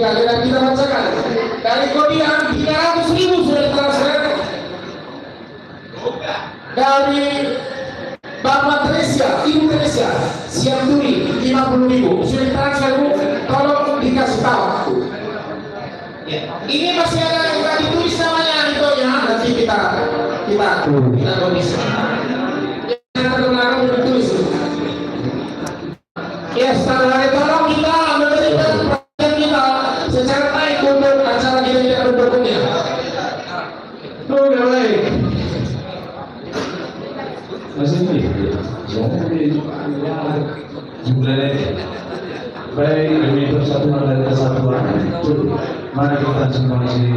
kali dan kita bacakan dari Kodian 300.000 sudah ditransfer, dari Bapak Teresia, Ibu Teresia Siap Turi 50.000 sudah ditransfer Bu, tolong dikasih tahu aku. Ya. Ini masih ada yang nggak ditulis namanya itu ya, nanti kita kondisi. Yang terkemarin ditulis. Ya, setelah itu tolong kita memberikan perhatian kita secara baik untuk acara kita tidak mendukungnya. Tuh, baik. Masih ini, baik demi persatuan dan kesatuan. Mari kita semua isi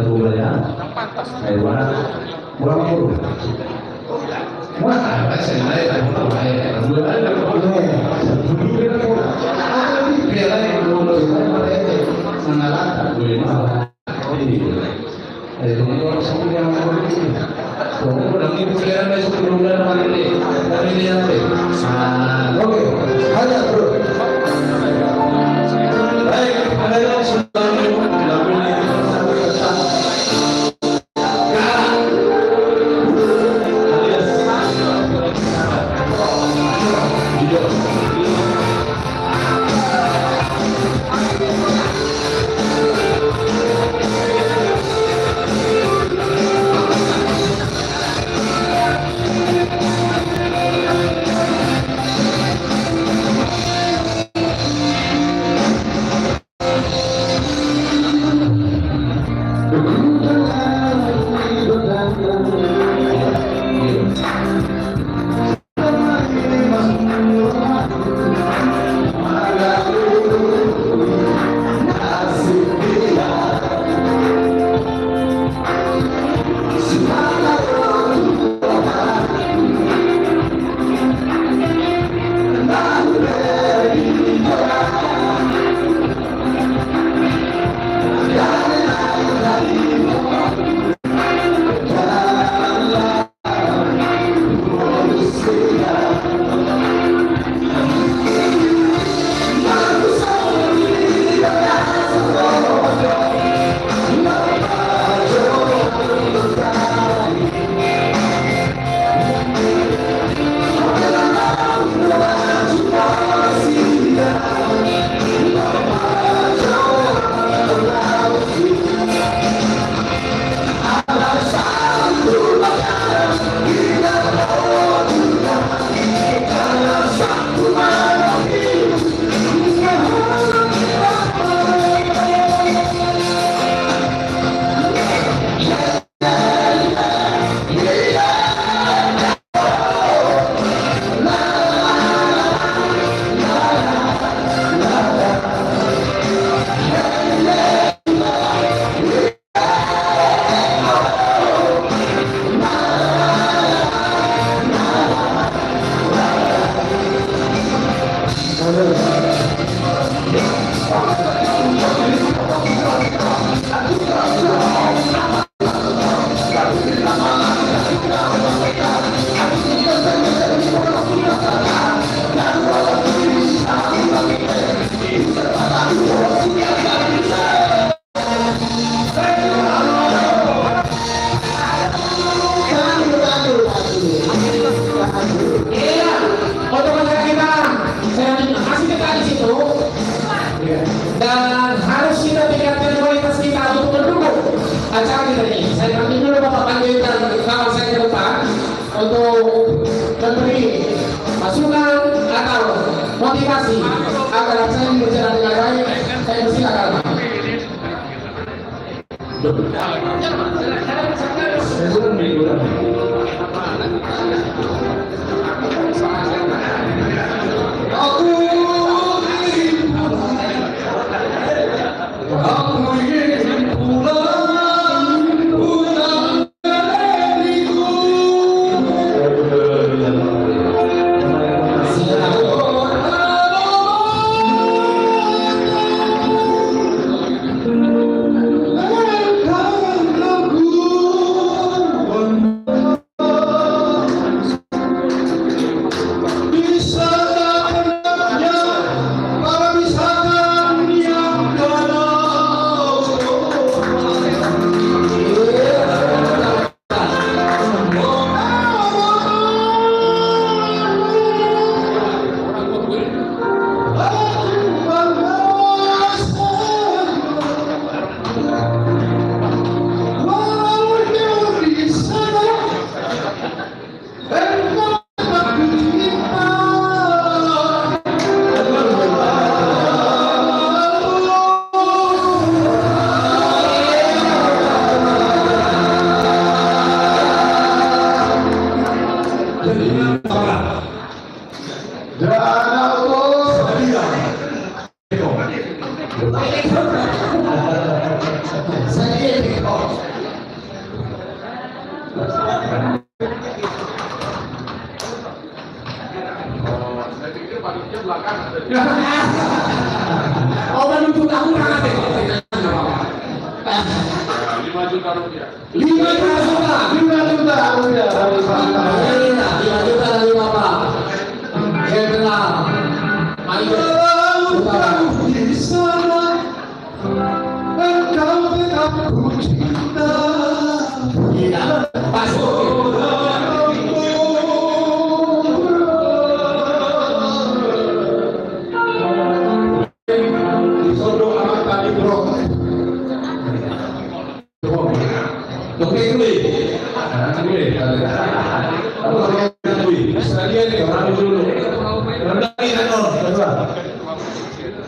dulu ya. Ayo mana? Kurang dulu. Wah, saya naik dulu aja. Dulu aja dulu. Biar aja dulu. Sangat dulu ini. Ini orang semua yang begini. Orang ini sekarang masuk ke bulan hari ini apa? Oke, ada bro. Baik, ada yang sudah dan harus kita tingkatkan kualitas kita untuk mendukung acara kita ini. Saya kami dulu Bapak panggilkan kawan saya ke depan untuk memberi masukan atau motivasi agar acara ini berjalan dengan baik. Saya persilakan. Saya rekor. Oh, menuntut aku berangkat ya? 5 juta rupiah. 5 juta. 5 juta rupiah dari Pak. 5 juta dari Bapak. Jenderal. Ayo. Di sana engkau tetap ku cinta. Iya. Masuk. Disuruh amat tadi bro. Oke gue.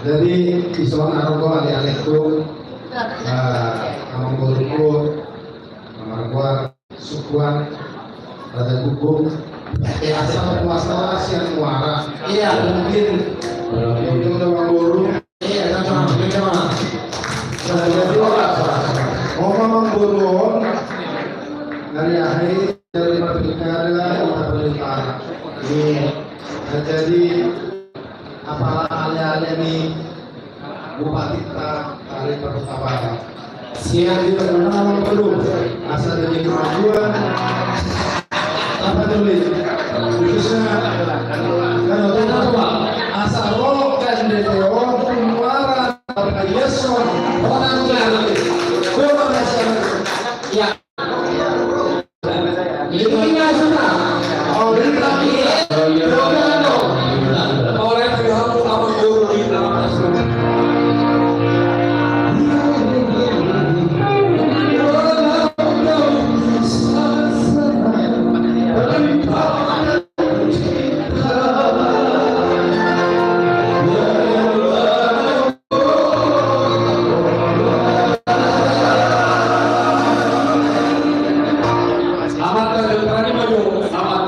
Jadi isuan argo ali-aliku amang boruku amargua sukuan rada gugung asal puasa siang muara Iya, mungkin. mungkin amang boru Iya, sama. jadi ngomong boru dari akhir dari pilkada pemerintahan ini jadi apalah ali-ali ini Bupati Tarik Pertama siang di tengah belum asal dari kemajuan apa tulis khususnya kan apa asal rokan DPO pengeluaran Yeson Orang jalan. kurang nasional Ya. Itu 5 juta. oh ini Oleh pihak utama guru di belakang. Amat terani maju, amat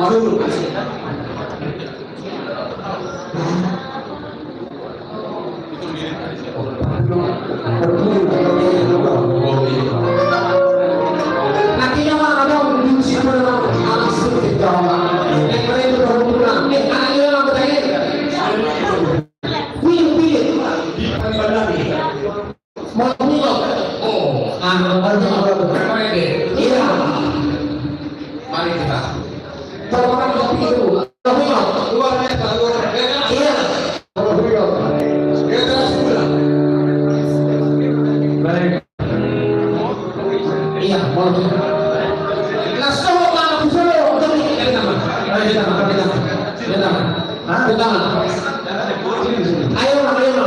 madul. Nantinya mana dong di situ anak sedikit jauh. Yang mereka itu baru pulang. Anaknya yang bertanya. Pilih. Mau pilih. Oh, iya. Mari kita. Kalau orang bisa pilih dulu. Luar biasa. Iya. Kita sudah. Baik. Iya, boleh. Langsung mana kusulo, demi kita tangan. Ayo kita tangan. Kita tangan. Ayo, ayo.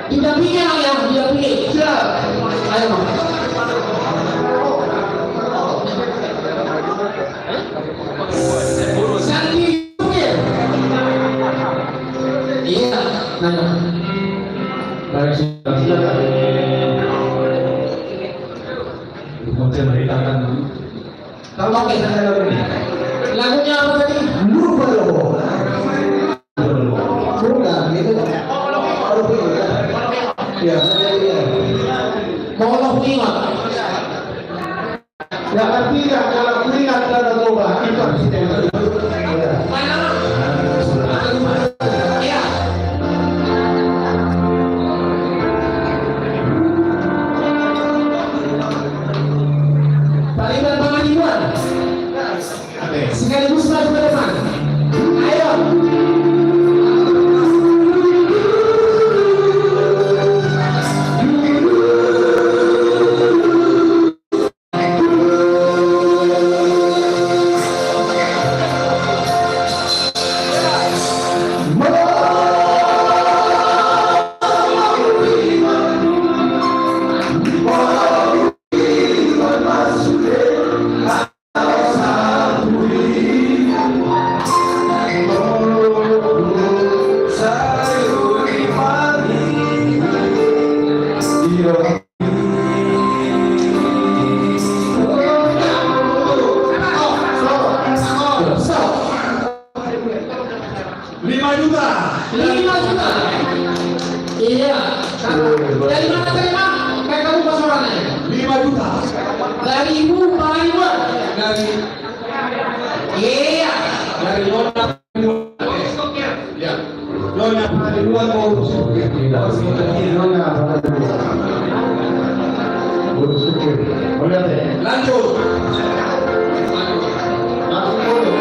Didampingi ya, didampingi. Siap. Ayo. Santi. Iya, nanya. Baik, sudah. Mungkin beritakan Kalau oke, lagunya apa tadi? lupa loh dulu. bukan itu ya Mau lo ingat? yang artinya kalau kulihat dan coba itu artinya ya. Mana? Iya. Taliban Pangadilan. Sekaligus maju ke depan. Ayo. Iya. Dari mana terima? Kayak kamu pasarannya? 5 juta. Dari ibu, Pak Ibu. Dari Iya. dari Nona. Ya. Nona Pangilibuan mau urus. Nona Pangilibuan. Urus itu. Boleh deh. Lanjut. Langsung dulu.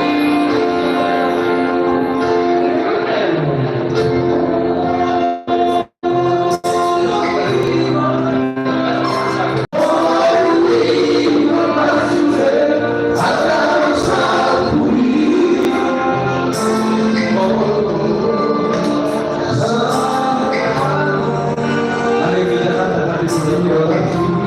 Mari kita tetap di sini.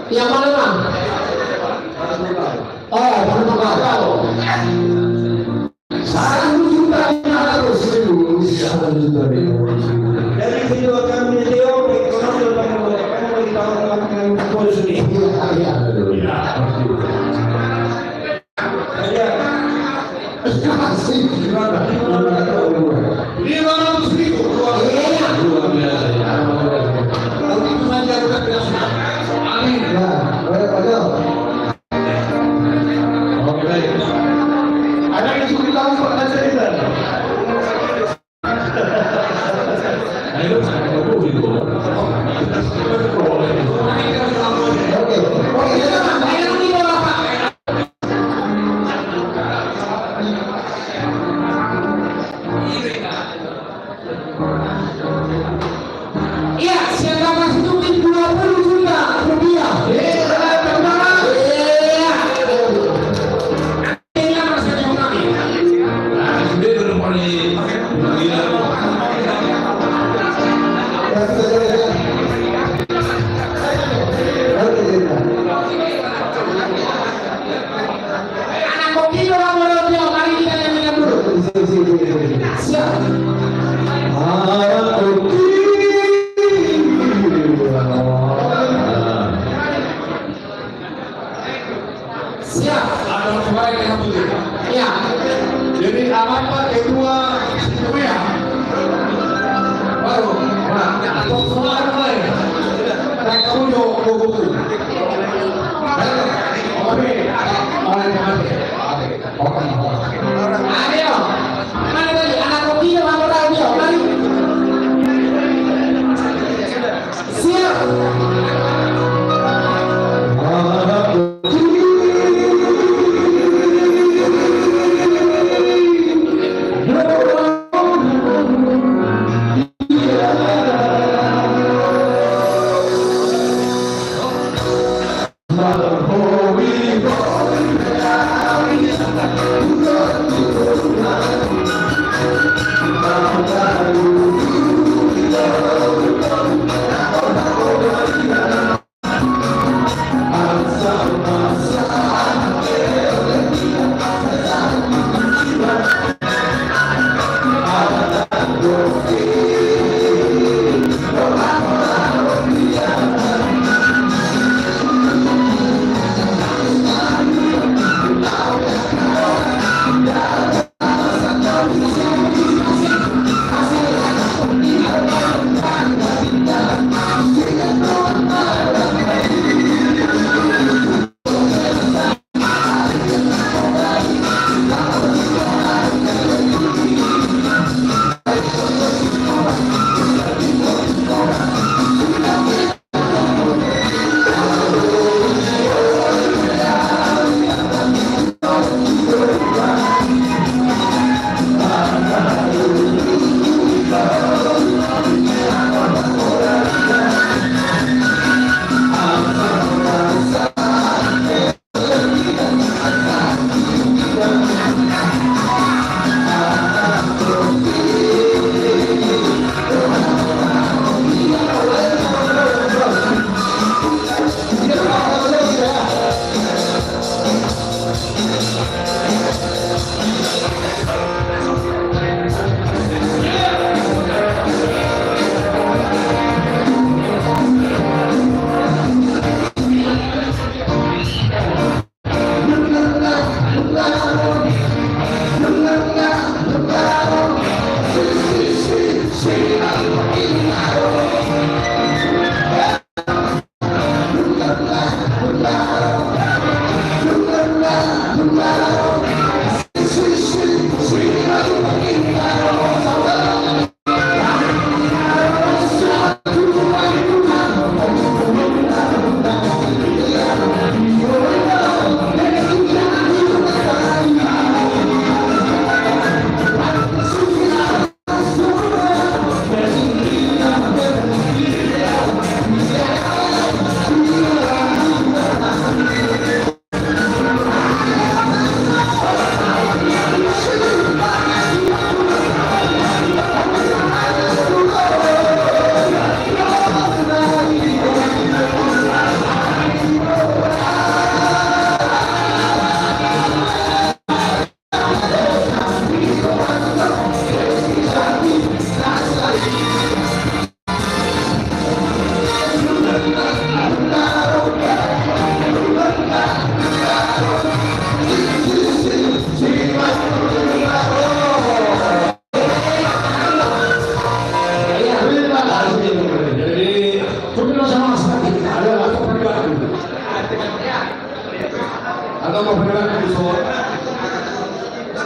Yang mana bang? Oh, Siap. Ada kemarin yang betul. Ya. Jadi apa kedua ya? Baru. Nah, atau soal lain. Dan kamu yo buku. Oke. Orang yang oke. Ayo. Mana tadi anak kopi yang mau tahu dia? Mari. Siap.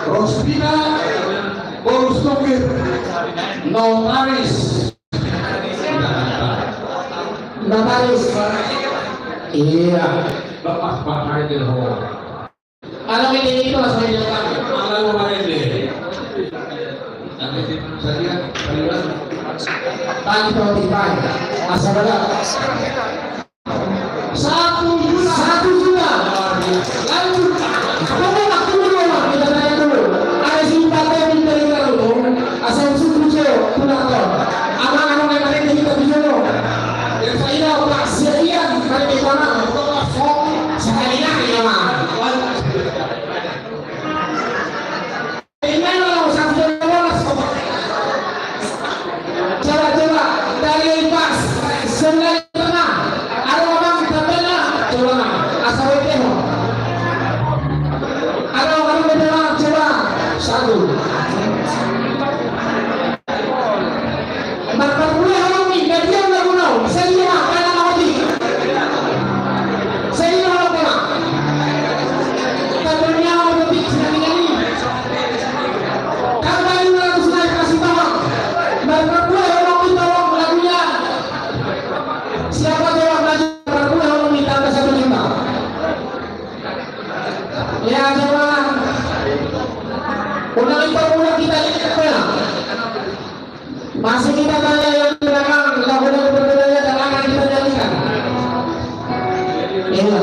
Rospina Borustokir Notaris Iya. Bapak Pak Haidil Ho Kalau ini itu harus dilakukan. Alam Haidil saya kalian Tanto tipan. Asal ada. 1 juta. Lanjut. Kamu waktu dulu Pak, kita tanya dulu. Ada simpati yang dari dulu. Asal suku cewek, pulang kau. Amang yang mereka kita dulu. Yang saya Pak Serian kali di mana? Sekali lagi ya Pak. Coba dari pas sengaja tengah ada orang kita tengah Ya jangan. Ulang kita ini apa? Masih kita tanya yang di belakang, lagu-lagu berbedanya dan akan kita jadikan. Iya.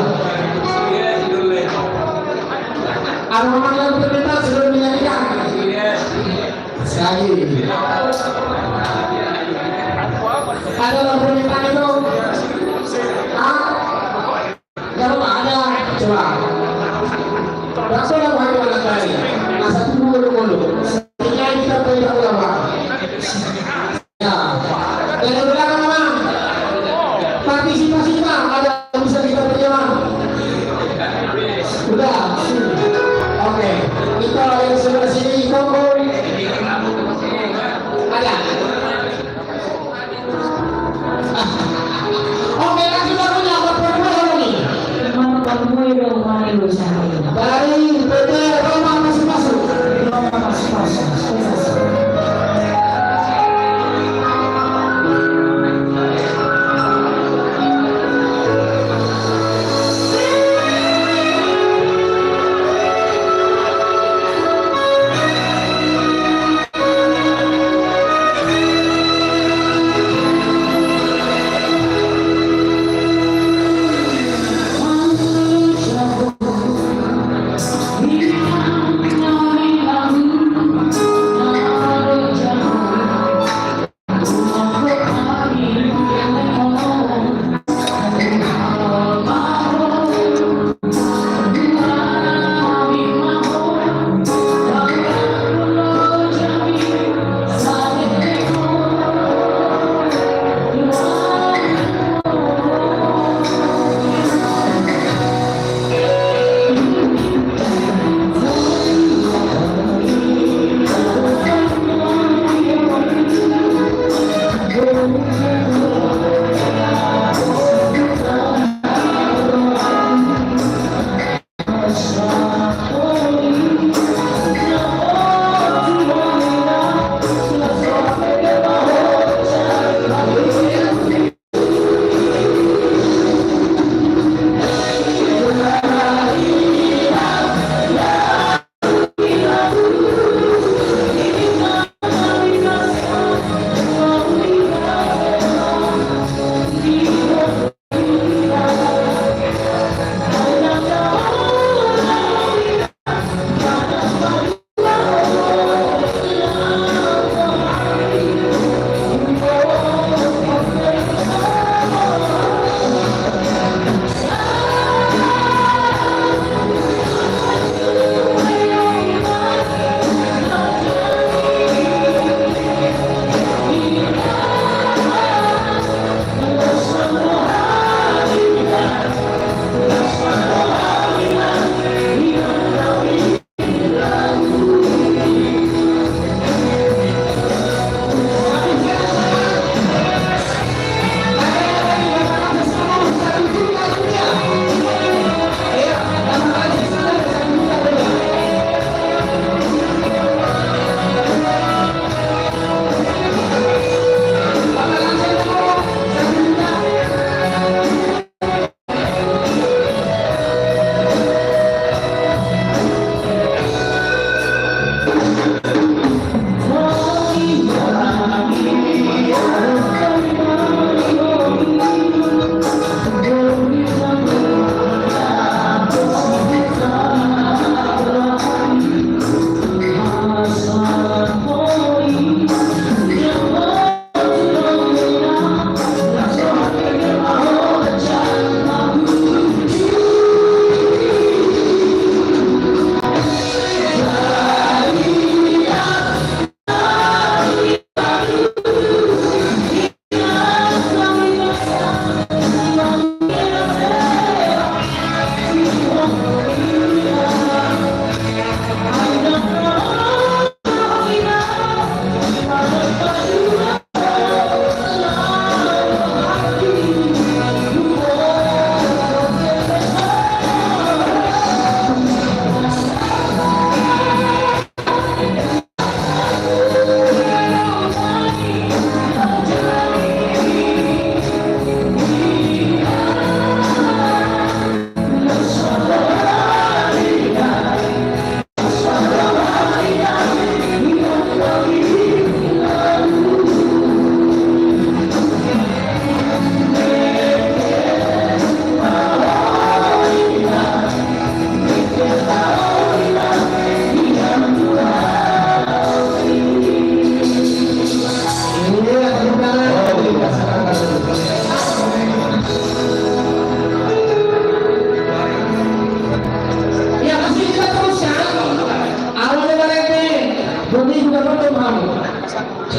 Ada orang yang berminta sebelum dinyanyikan. Sekali. Ada yang berminta itu? Ah? Kalau ada, coba. Langsung yang wahai orang kali. Masa tunggu dulu. Sebenarnya kita tidak ulama. Ya. Dan yang belakang memang partisipasi kita ada yang bisa kita berjalan. Sudah. Oke. Kita yang sebelah sini Kongo. Ada. Oke, kasih lagunya buat perempuan ini. Dari PT Roma masuk-masuk.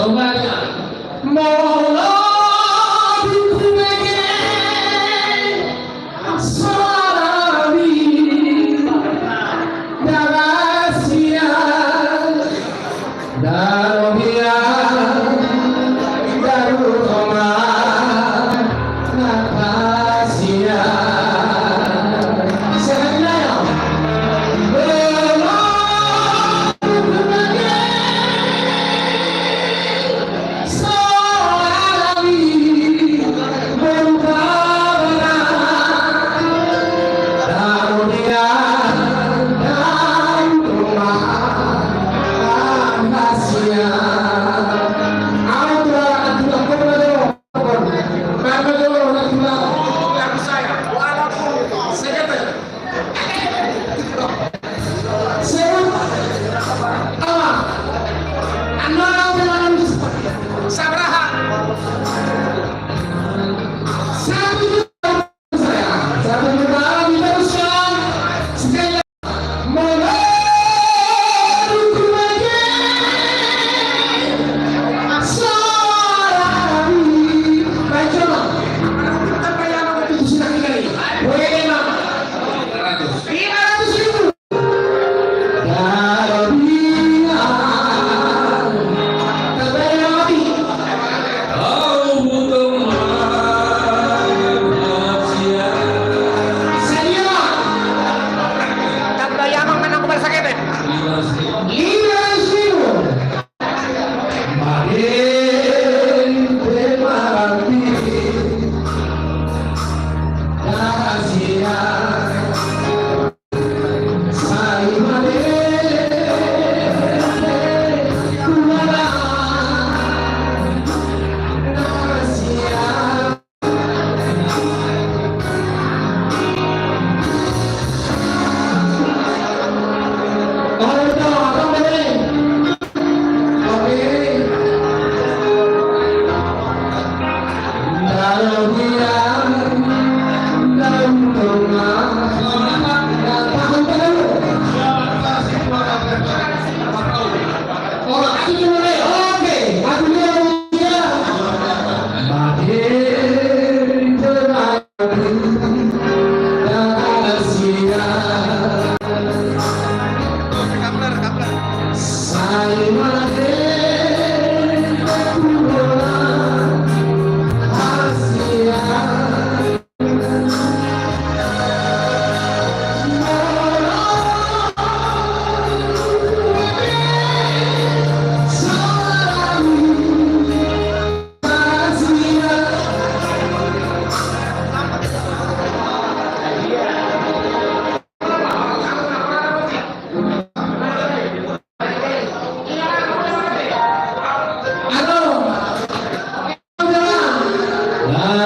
Coba ya. Maulah dikumeke salami darasia darobia darukoma nakasia. Sebenarnya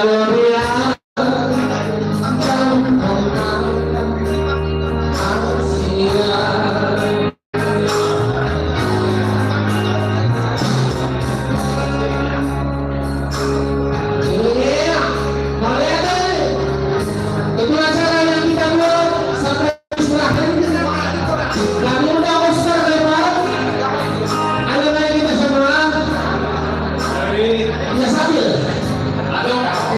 Halo.